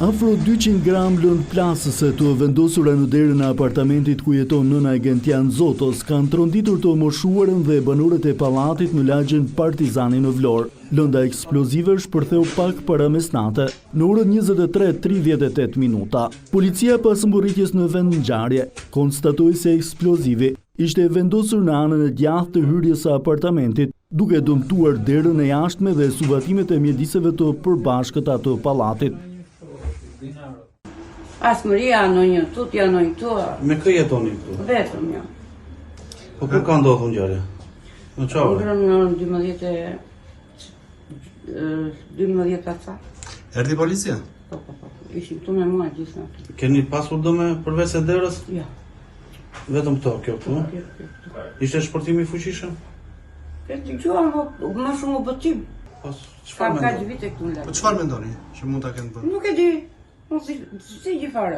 Afro 200 gram lëndë plasëse të vendosura në derën e apartamentit ku jeton nëna e Gentian Zotos kanë tronditur të moshuarën dhe banorët e pallatit në lagjen Partizani në Vlorë. Lënda eksplozive shpërtheu pak para mesnate, në orën 23:38 minuta. Policia pas mbërritjes në vend ngjarje konstatoi se eksplozivi ishte vendosur në anën e djathtë të hyrjes së apartamentit, duke dëmtuar derën e jashtme dhe subatimet e mjediseve të përbashkëta të pallatit. Asmëria në një tut, janë në këtu. Me kë jetoni këtu? Vetëm jo. Po kur ka ndodhur ngjarja? Në çfarë? Ngrën në 12 paca. Erdhi policia? Po. Ishim këtu me mua gjithë. Keni pasur dëme përveç se derës? Jo. Vetëm këto, kjo këtu? Ishte shpërtimi i fuqishëm? Këtë gjuam më shumë botim. Pas Kam çfarë kaq mendoni? vite këtu në Po lagje. çfarë mendoni që mund ta kenë bërë? Nuk e di. Unë si gjithare.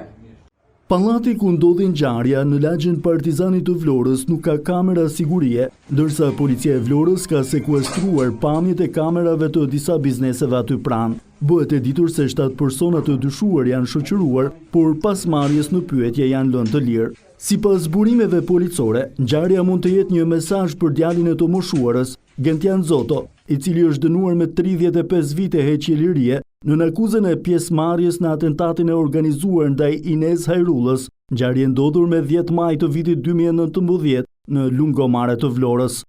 Pallati ku ndodhi ngjarja në lagjen Partizani të Vlorës nuk ka kamera sigurie, ndërsa policia e Vlorës ka sekuestruar pamjet e kamerave të disa bizneseve aty pranë. Bëhet e ditur se 7 persona të dyshuar janë shoqëruar, por pas marrjes në pyetje janë lënë të lirë. Sipas burimeve policore, ngjarja mund të jetë një mesazh për djalin e të moshuarës, Gentian Zoto, i cili është dënuar me 35 vite heqje lirie në akuzën e pjesëmarrjes në atentatin e organizuar ndaj Inez Hajrullës, ngjarje ndodhur me 10 maj të vitit 2019 në Lungomare të Vlorës.